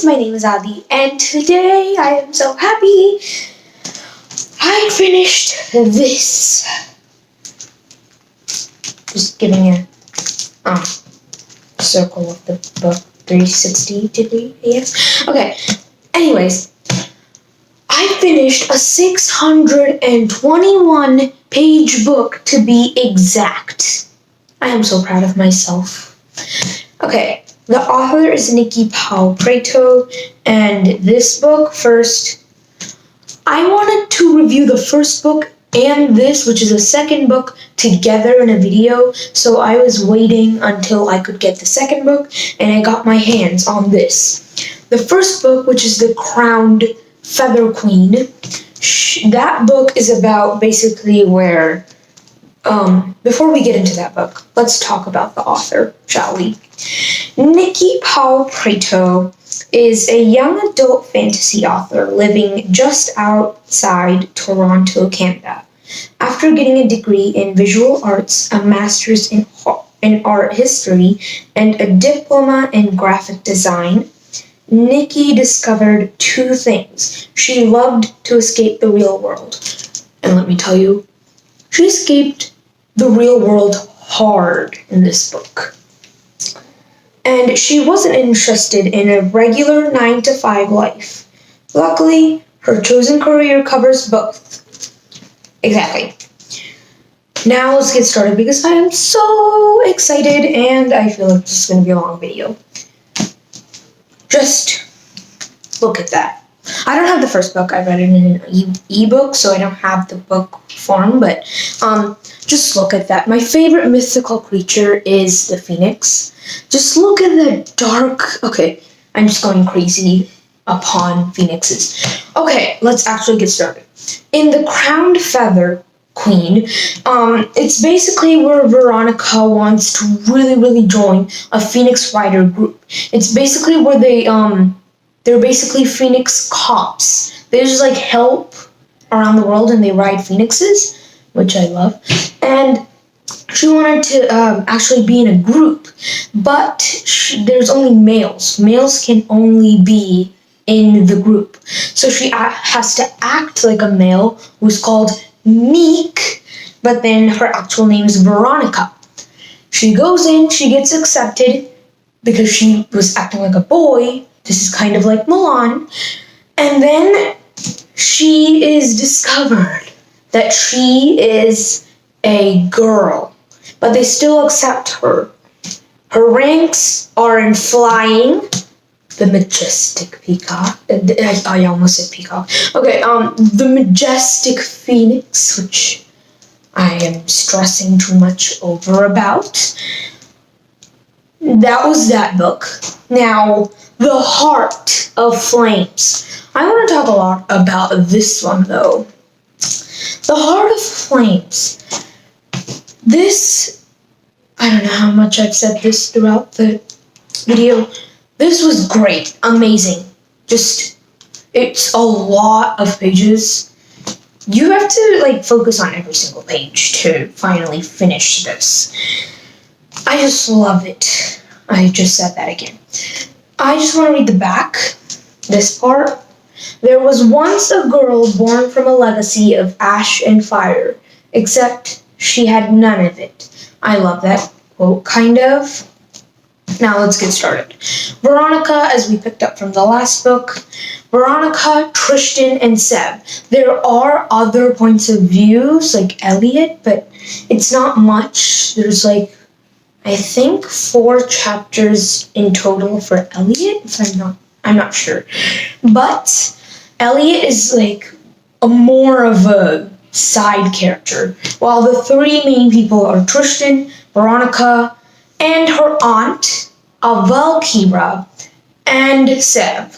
friends, my name is Adi, and today I am so happy I finished this. Just giving a circle of the book, 360 degree, yes. Okay, anyways, I finished a 621 page book to be exact. I am so proud of myself. Okay, the author is Nicki Pau Preto, and this book first, I wanted to review the first book and this, which is the second book, together in a video, so I was waiting until I could get the second book, and I got my hands on this. The first book, which is The Crowned Feather Queen, that book is about basically where, before we get into that book, let's talk about the author, shall we? Nicki Pau Preto is a young adult fantasy author living just outside Toronto, Canada. After getting a degree in visual arts, a master's in art history, and a diploma in graphic design, Nicki discovered two things. She loved to escape the real world. And let me tell you, she escaped the real world hard in this book. And she wasn't interested in a regular 9-to-5 life. Luckily, her chosen career covers both. Exactly. Now let's get started because I am so excited and I feel like this is going to be a long video. Just look at that. I don't have the first book. I read it in an ebook, so I don't have the book form, but just look at that. My favorite mythical creature is the phoenix. Just look at the dark... Okay, I'm just going crazy upon phoenixes. Okay, let's actually get started. In The Crowned Feather Queen, it's basically where Veronica wants to really join a Phoenix Rider group. It's basically where they're basically Phoenix cops. They just like around the world and they ride phoenixes, which I love. And she wanted to actually be in a group, but there's only males. Males can only be in the group. So she has to act like a male who's called Meek, but then her actual name is Veronica. She goes in, she gets accepted because she was acting like a boy. This is kind of like Milan. And then she is discovered that she is a girl, but they still accept her. Her ranks are in flying, the majestic peacock. I almost said peacock. Okay, the majestic phoenix, which I am stressing too much over about. That was that book. Now, The Heart of Flames. I want to talk a lot about this one, though. The Heart of Flames. This, I don't know how much I've said this throughout the video. This was great, amazing. It's a lot of pages. You have to focus on every single page to finally finish this. I just love it. I just said that again. I just want to read the back, this part. There was once a girl born from a legacy of ash and fire, except she had none of it. I love that quote, kind of. Now let's get started. Veronica, as we picked up from the last book, Veronica, Tristan, and Seb. There are other points of views, like Elliot, but it's not much. There's I think 4 chapters in total for Elliot, if I'm not sure. But Elliot is more of a side character, while the 3 main people are Tristan, Veronica, and her aunt, Amakira, and Seb.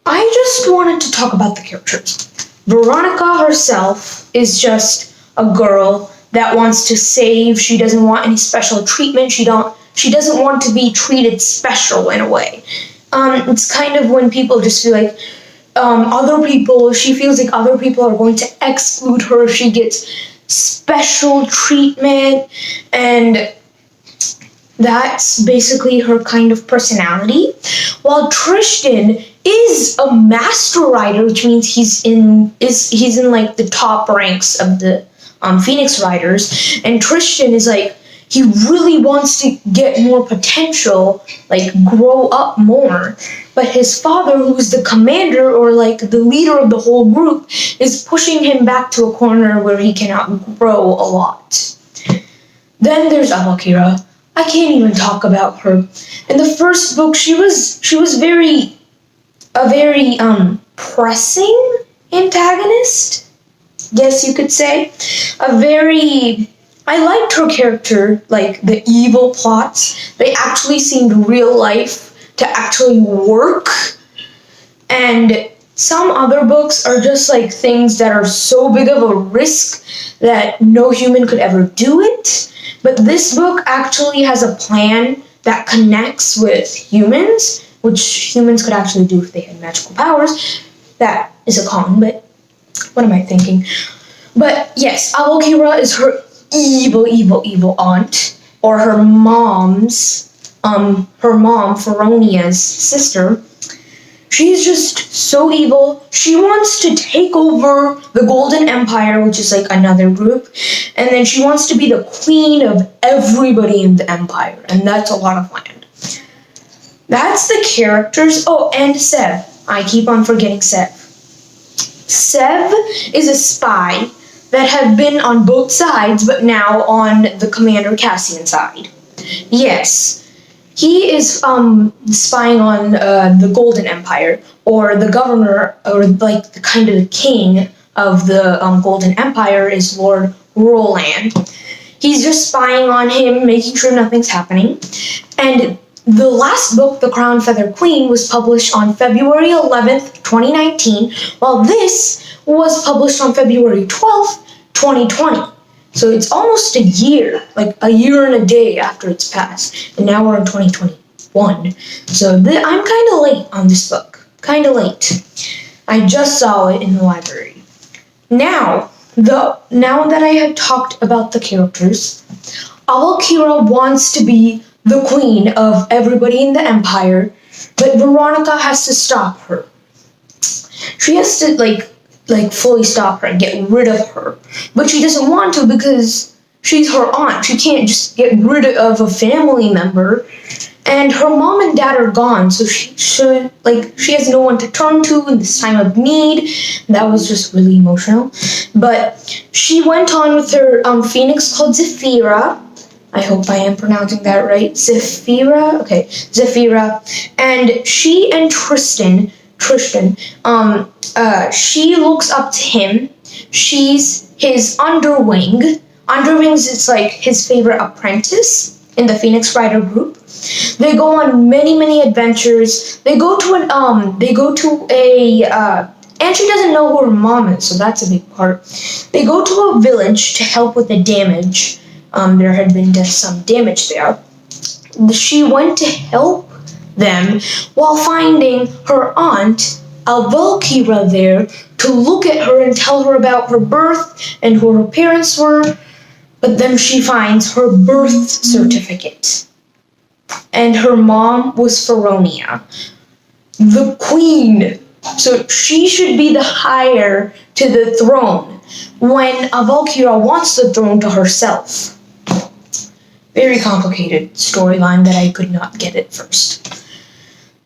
I just wanted to talk about the characters. Veronica herself is just a girl that wants to save. She doesn't want any special treatment. She doesn't want to be treated special in a way. It's kind of when people just feel like she feels like other people are going to exclude her. She gets special treatment, and That's basically her kind of personality. While Tristan is a master rider, which means he's in like the top ranks of the Phoenix Riders, and Tristan is like he really wants to get more potential, like grow up more. But his father, who's the commander or like the leader of the whole group, is pushing him back to a corner where he cannot grow a lot. Then there's Amakira. I can't even talk about her. In the first book, she was a very pressing antagonist, guess you could say. I liked her character, like the evil plots. They actually seemed real life to actually work. And some other books are just like things that are so big of a risk that no human could ever do it. But this book actually has a plan that connects with humans, which humans could actually do if they had magical powers. That is a con, but what am I thinking? But yes, Aokira is her evil aunt, or her mom, Feronia's sister. She's just so evil. She wants to take over the Golden Empire, which is like another group, and then she wants to be the queen of everybody in the empire, and that's a lot of land. That's the characters. Oh, and Sev. I keep on forgetting Sev. Sev is a spy that have been on both sides, but now on the Commander Cassian side. Yes. He is spying on the Golden Empire, or the governor, or like the kind of the king of the Golden Empire is Lord Roland. He's just spying on him, making sure nothing's happening. And the last book, The Crown Feather Queen, was published on February 11th, 2019, while this was published on February 12th, 2020. So it's almost a year, like a year and a day after it's passed. And now we're in 2021. So I'm kind of late on this book. Kind of late. I just saw it in the library. Now that I have talked about the characters, Aokira wants to be the queen of everybody in the empire, but Veronica has to stop her. She has to like fully stop her and get rid of her. But she doesn't want to because she's her aunt. She can't just get rid of a family member. And her mom and dad are gone, so she has no one to turn to in this time of need. That was just really emotional. But she went on with her phoenix called Zephyra. I hope I am pronouncing that right. Zephyra? Okay, Zephyra. And she and Tristan, she looks up to him. She's his underwing. Underwings is like his favorite apprentice in the Phoenix Rider group. They go on many adventures. They go to and she doesn't know who her mom is, so that's a big part. They go to a village to help with the damage. There had been some damage there. She went to help them while finding her aunt Avalkira there to look at her and tell her about her birth and who her parents were. But then she finds her birth certificate. And her mom was Feronia, the queen. So she should be the heir to the throne when Avalkira wants the throne to herself. Very complicated storyline that I could not get at first.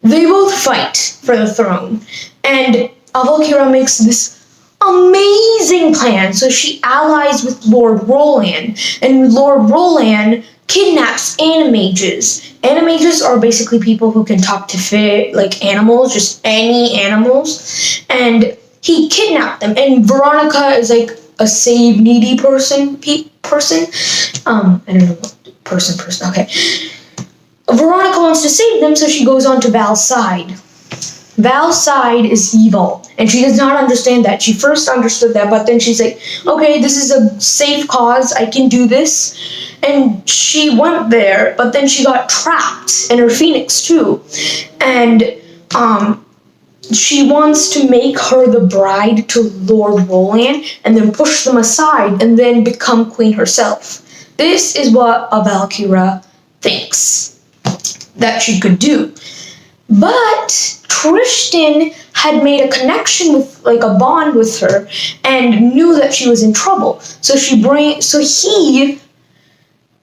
They both fight for the throne, and Avalkira makes this amazing plan. So she allies with Lord Roland, and Lord Roland kidnaps animages. Animages are basically people who can talk to animals, just any animals, and he kidnapped them. And Veronica is like a save needy person. I don't know. Person. Okay. Veronica wants to save them, so she goes on to Val's side. Val's side is evil, and she does not understand that. She first understood that, but then she's like, okay, this is a safe cause, I can do this. And she went there, but then she got trapped in her phoenix too. And she wants to make her the bride to Lord Roland, and then push them aside, and then become queen herself. This is what Avalkira thinks that she could do. But Tristan had made a connection with, like, a bond with her, and knew that she was in trouble.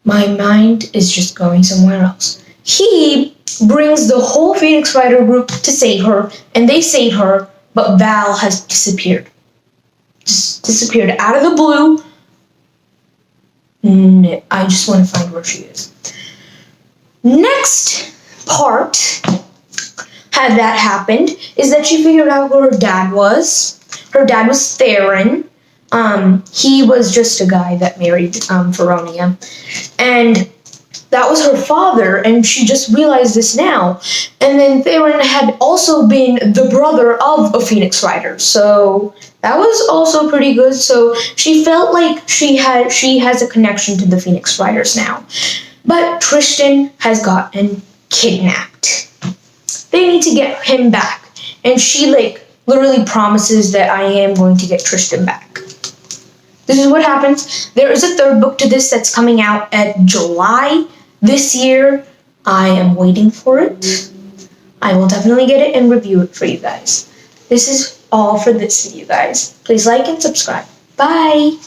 My mind is just going somewhere else. He brings the whole Phoenix Rider group to save her, and they save her, but Val has disappeared. Just disappeared out of the blue. I just want to find where she is. Next part had that happened is that she figured out who her dad was. Her dad was Theron. He was just a guy that married Veronia. And that was her father, and she just realized this now. And then Theron had also been the brother of a Phoenix Rider. So that was also pretty good. So she felt like she has a connection to the Phoenix Riders now. But Tristan has gotten kidnapped. They need to get him back. And she, like, literally promises that I am going to get Tristan back. This is what happens. There is a third book to this that's coming out at July this year. I am waiting for it. I will definitely get it and review it for you guys. This is all for this video, guys. Please like and subscribe. Bye!